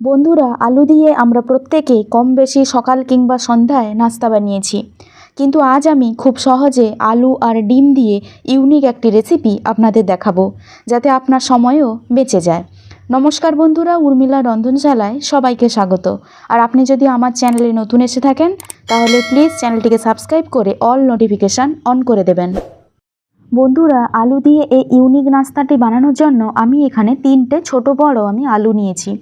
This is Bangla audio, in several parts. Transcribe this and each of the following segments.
বন্ধুরা, আলু দিয়ে আমরা প্রত্যেকে কম বেশি সকাল কিংবা সন্ধ্যায় নাস্তা বানিয়েছি। কিন্তু আজ আমি খুব সহজে আলু আর ডিম দিয়ে ইউনিক একটি রেসিপি আপনাদের দেখাবো, যাতে আপনার সময়ও বেঁচে যায়। নমস্কার বন্ধুরা, উর্মিলা রন্ধনশালায় সবাইকে স্বাগত। আর আপনি যদি আমার চ্যানেলে নতুন এসে থাকেন তাহলে প্লিজ চ্যানেলটিকে সাবস্ক্রাইব করে অল নোটিফিকেশান অন করে দেবেন। বন্ধুরা, আলু দিয়ে এই ইউনিক নাস্তাটি বানানোর জন্য আমি এখানে 3টে ছোট বড় আমি আলু নিয়েছি।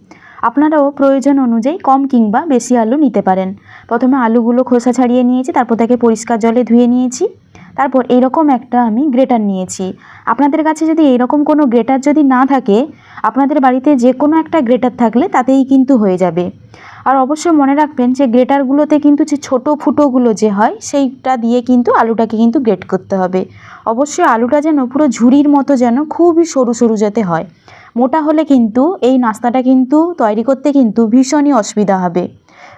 আপনারাও প্রয়োজন অনুযায়ী কম কিংবা বেশি আলু নিতে পারেন। প্রথমে আলুগুলো খোসা ছাড়িয়ে নিয়েছি, তারপর তাকে পরিষ্কার জলে ধুয়ে নিয়েছি। তারপর এরকম একটা আমি গ্রেটার নিয়েছি। আপনাদের কাছে যদি এরকম কোনো গ্রেটার যদি না থাকে, আপনাদের বাড়িতে যে কোনো একটা গ্রেটার থাকলে তাতেই কিন্তু হয়ে যাবে। আর অবশ্যই মনে রাখবেন যে গ্রেটারগুলোতে কিন্তু যে ছোটো ফুটোগুলো যে হয় সেইটা দিয়ে কিন্তু আলুটাকে কিন্তু গ্রেট করতে হবে। অবশ্যই আলুটা যেন পুরো ঝুড়ির মতো যেন খুবই সরু সরু যাতে হয়। মোটা হলে কিন্তু এই নাস্তাটা কিন্তু তৈরি করতে কিন্তু ভীষণই অসুবিধা হবে।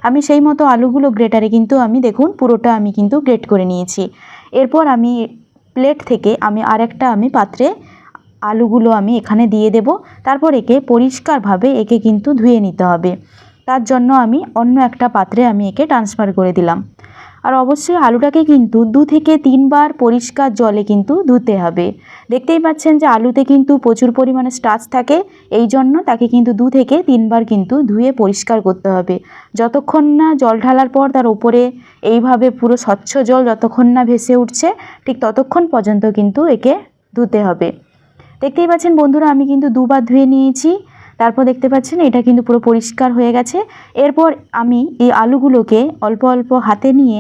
আমি সেই মতো আলুগুলো গ্রেটারে কিন্তু আমি দেখুন পুরোটা আমি কিন্তু গ্রেট করে নিয়েছি। এরপর আমি প্লেট থেকে আমি আরেকটা আমি পাত্রে আলুগুলো আমি এখানে দিয়ে দেব। তারপর একে পরিষ্কারভাবে একে কিন্তু ধুয়ে নিতে হবে। তার জন্য আমি অন্য একটা পাত্রে আমি একে ট্রান্সফার করে দিলাম। আর অবশ্যই আলুটাকে কিন্তু 2 থেকে 3 বার পরিষ্কার জলে কিন্তু ধুতে হবে। দেখতেই পাচ্ছেন যে আলুতে কিন্তু প্রচুর পরিমাণে স্টার্চ থাকে, এই জন্য তাকে কিন্তু 2 থেকে 3 বার কিন্তু ধুয়ে পরিষ্কার করতে হবে। যতক্ষণ না জল ঢালার পর তার উপরে এইভাবে পুরো স্বচ্ছ জল যতক্ষণ না ভেসে উঠছে, ঠিক ততক্ষণ পর্যন্ত কিন্তু একে ধুতে হবে। দেখতেই পাচ্ছেন বন্ধুরা, আমি কিন্তু 2 বার ধুয়ে নিয়েছি। তারপর দেখতে পাচ্ছেন এটা কিন্তু পুরো পরিষ্কার হয়ে গেছে। এরপর আমি এই আলুগুলোকে অল্প অল্প হাতে নিয়ে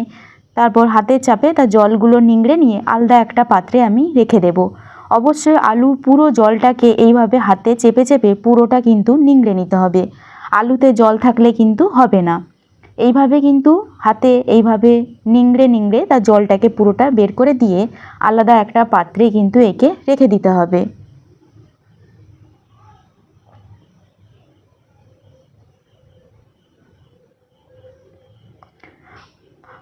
তারপর হাতের চাপে তার জলগুলো নিংড়ে নিয়ে আলাদা একটা পাত্রে আমি রেখে দেব। অবশ্যই আলুর পুরো জলটাকে এইভাবে হাতে চেপে চেপে পুরোটা কিন্তু নিংড়ে নিতে হবে। আলুতে জল থাকলে কিন্তু হবে না। এইভাবে কিন্তু হাতে এইভাবে নিংড়ে নিংড়ে তার জলটাকে পুরোটা বের করে দিয়ে আলাদা একটা পাত্রে কিন্তু একে রেখে দিতে হবে।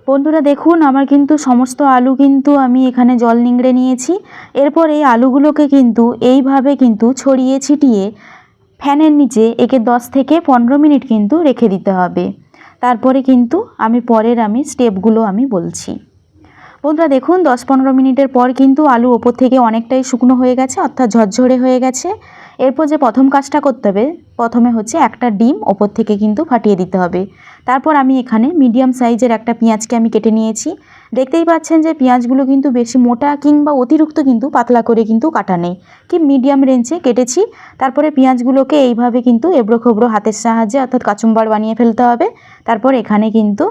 বন্ধুরা দেখুন, আমার কিন্তু সমস্ত আলু কিন্তু আমি এখানে জল নিংড়ে নিয়েছি। এরপর এই আলুগুলোকে কিন্তু এইভাবে কিন্তু ছড়িয়ে ছিটিয়ে ফ্যানের নিচে একে 10 থেকে 15 মিনিট কিন্তু রেখে দিতে হবে। তারপরে কিন্তু আমি পরের স্টেপগুলো আমি বলছি। বন্ধুরা দেখুন, 10-15 মিনিটের পর কিন্তু আলু ওপর থেকে অনেকটাই শুকনো হয়ে গেছে, অর্থাৎ ঝরঝরে হয়ে গেছে। এরপর যে প্রথম কাজটা করতে হবে, প্রথমে হচ্ছে একটা ডিম ওপর থেকে কিন্তু ফাটিয়ে দিতে হবে। তারপর আমি এখানে মিডিয়াম সাইজের একটা পেঁয়াজকে আমি কেটে নিয়েছি। দেখতেই পাচ্ছেন যে পেঁয়াজগুলো কিন্তু বেশি মোটা কিংবা অতিরিক্ত কিন্তু পাতলা করে কিন্তু কাটা নেই, কি মিডিয়াম রেঞ্জে কেটেছি। তারপরে পেঁয়াজগুলোকে এইভাবে কিন্তু এবড়ো খোবড়ো হাতের সাহায্যে অর্থাৎ কাচুম্বার বানিয়ে ফেলতে হবে। তারপর এখানে কিন্তু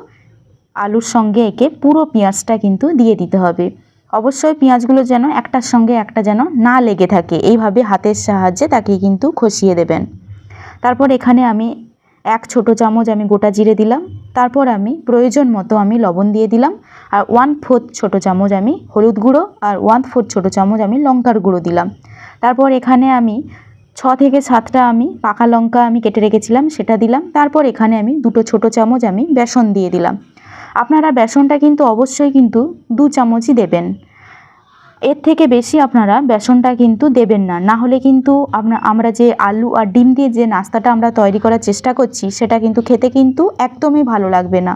আলুর সঙ্গে একে পুরো পেঁয়াজটা কিন্তু দিয়ে দিতে হবে। অবশ্যই পেঁয়াজগুলো যেন একটার সঙ্গে একটা যেন না লেগে থাকে, এইভাবে হাতের সাহায্যে তাকে কিন্তু খসিয়ে দেবেন। তারপর এখানে আমি 1 ছোটো চামচ আমি গোটা জিরে দিলাম। তারপর আমি প্রয়োজন মতো আমি লবণ দিয়ে দিলাম। আর 1/4 ছোটো চামচ আমি হলুদ গুঁড়ো আর 1/4 ছোটো চামচ আমি লঙ্কার গুঁড়ো দিলাম। তারপর এখানে আমি 6 থেকে 7টা আমি পাকা লঙ্কা আমি কেটে রেখেছিলাম, সেটা দিলাম। তারপর এখানে আমি 2 ছোটো চামচ আমি বেসন দিয়ে দিলাম। আপনারা বেসনটা কিন্তু অবশ্যই কিন্তু 2 চামচই দেবেন। এর থেকে বেশি আপনারা বেসনটা কিন্তু দেবেন না, না হলে কিন্তু আমরা যে আলু আর ডিম দিয়ে যে নাস্তাটা আমরা তৈরি করার চেষ্টা করছি সেটা কিন্তু খেতে কিন্তু একদমই ভালো লাগবে না।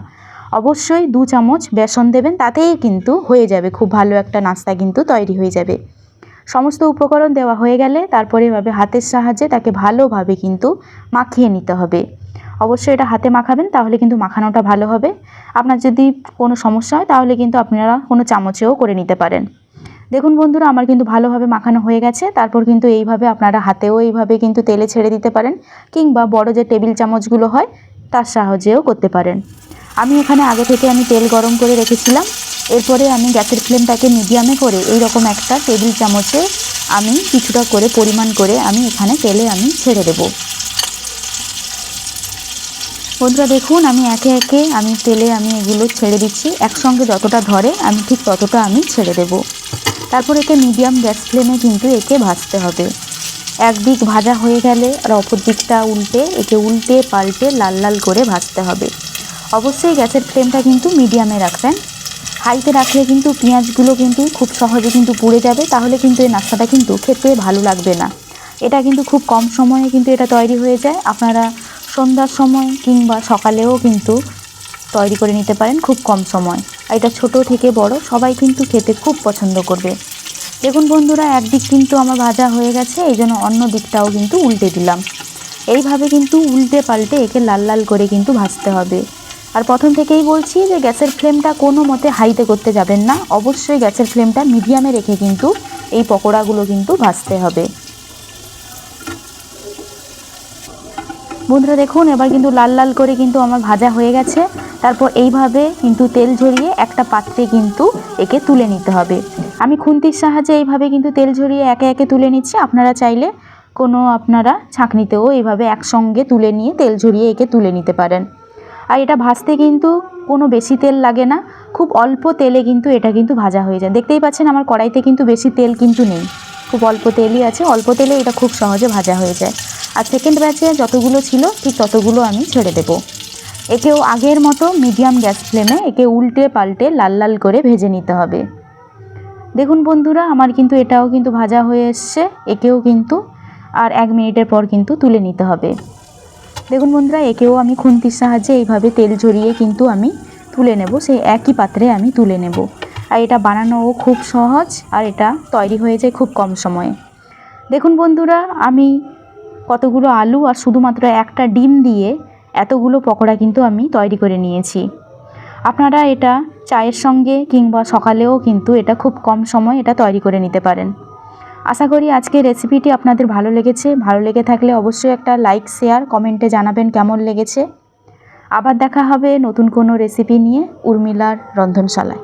অবশ্যই 2 চামচ বেসন দেবেন, তাতেই কিন্তু হয়ে যাবে, খুব ভালো একটা নাস্তা কিন্তু তৈরি হয়ে যাবে। সমস্ত উপকরণ দেওয়া হয়ে গেলে তারপরে এভাবে হাতের সাহায্যে তাকে ভালোভাবে কিন্তু মাখিয়ে নিতে হবে। অবশ্যই এটা হাতে মাখাবেন, তাহলে কিন্তু মাখানোটা ভালো হবে। আপনার যদি কোনো সমস্যা হয় তাহলে কিন্তু আপনারা কোনো চামচেও করে নিতে পারেন। দেখুন বন্ধুরা, আমার কিন্তু ভালোভাবে মাখানো হয়ে গেছে। তারপর কিন্তু এইভাবে আপনারা হাতেও এইভাবে কিন্তু তেলে ছেড়ে দিতে পারেন, কিংবা বড় যে টেবিল চামচগুলো হয় তার সাহায্যেও করতে পারেন। আমি এখানে আগে থেকে আমি তেল গরম করে রেখেছিলাম। এরপরে আমি গ্যাসের ফ্লেমটাকে মিডিয়ামে করে এইরকম একটা টেবিল চামচে আমি কিছুটা করে পরিমাণ করে আমি এখানে তেলে আমি ছেড়ে দেব। বন্ধুরা দেখুন, আমি একে একে আমি তেলে আমি এগুলো ছেড়ে দিচ্ছি। একসঙ্গে যতটা ধরে আমি ঠিক ততটা আমি ছেড়ে দেব। তারপর একে মিডিয়াম গ্যাস ফ্লেমে কিন্তু একে ভাজতে হবে। একদিক ভাজা হয়ে গেলে আর অপর দিকটা একে উল্টে পাল্টে লাল লাল করে ভাজতে হবে। অবশ্যই গ্যাসের ফ্লেমটা কিন্তু মিডিয়ামে রাখবেন। হাইতে রাখলে কিন্তু পেঁয়াজগুলো কিন্তু খুব সহজে কিন্তু পুড়ে যাবে, তাহলে কিন্তু এই নাস্তাটা কিন্তু খেতে ভালো লাগবে না। এটা কিন্তু খুব কম সময়ে কিন্তু এটা তৈরি হয়ে যায়। আপনারা সন্ধ্যার সময় কিংবা সকালেও কিন্তু তৈরি করে নিতে পারেন খুব কম সময়। আর এটা ছোট থেকে বড় সবাই কিন্তু খেতে খুব পছন্দ করবে। দেখুন বন্ধুরা, একদিক কিন্তু আমার ভাজা হয়ে গেছে, এই জন্য অন্য দিকটাও কিন্তু উল্টে দিলাম। এইভাবে কিন্তু উল্টে পাল্টে একে লাল লাল করে কিন্তু ভাজতে হবে। আর প্রথম থেকেই বলছি যে গ্যাসের ফ্লেমটা কোনো মতে হাইতে করতে যাবেন না, অবশ্যই গ্যাসের ফ্লেমটা মিডিয়ামে রেখে কিন্তু এই পকোড়াগুলো কিন্তু ভাজতে হবে। বন্ধুরা দেখুন, এবার কিন্তু লাল লাল করে কিন্তু আমার ভাজা হয়ে গেছে। তারপর এইভাবে কিন্তু তেল ঝরিয়ে একটা পাত্রে কিন্তু একে তুলে নিতে হবে। আমি খুন্তির সাহায্যে এইভাবে কিন্তু তেল ঝরিয়ে একে একে তুলে নিচ্ছি। আপনারা চাইলে আপনারা ছাঁকনিতেও এইভাবে একসঙ্গে তুলে নিয়ে তেল ঝরিয়ে একে তুলে নিতে পারেন। আর এটা ভাজতে কিন্তু কোনো বেশি তেল লাগে না, খুব অল্প তেলে কিন্তু এটা কিন্তু ভাজা হয়ে যায়। দেখতেই পাচ্ছেন আমার কড়াইতে কিন্তু বেশি তেল কিন্তু নেই, খুব অল্প তেলই আছে। অল্প তেলে এটা খুব সহজে ভাজা হয়ে যায়। আর সেকেন্ড ব্যাচে যতগুলো ছিল ঠিক ততগুলো আমি ছেড়ে দেব। একেও আগের মতো মিডিয়াম গ্যাস ফ্লেমে একে উল্টে পাল্টে লাল লাল করে ভেজে নিতে হবে। দেখুন বন্ধুরা, আমার কিন্তু এটাও কিন্তু ভাজা হয়ে এসছে। একেও কিন্তু আর 1 মিনিটের পর কিন্তু তুলে নিতে হবে। দেখুন বন্ধুরা, একেও আমি খুন্তির সাহায্যে এইভাবে তেল ঝরিয়ে কিন্তু আমি তুলে নেব, সেই একই পাত্রে আমি তুলে নেব। আর এটা বানানোও খুব সহজ, আর এটা তৈরি হয়ে যায় খুব কম সময়ে। দেখুন বন্ধুরা, আমি কতগুলো আলু আর শুধুমাত্র একটা ডিম দিয়ে এতগুলো পকোড়া কিন্তু আমি তৈরি করে নিয়েছি। আপনারা এটা চায়ের সঙ্গে কিংবা সকালেও কিন্তু এটা খুব কম সময় এটা তৈরি করে নিতে পারেন। আশা করি আজকের রেসিপিটি আপনাদের ভালো লেগেছে। ভালো লেগে থাকলে অবশ্যই একটা লাইক, শেয়ার, কমেন্টে জানাবেন কেমন লেগেছে। আবার দেখা হবে নতুন কোনো রেসিপি নিয়ে উর্মিলার রন্ধনশালায়।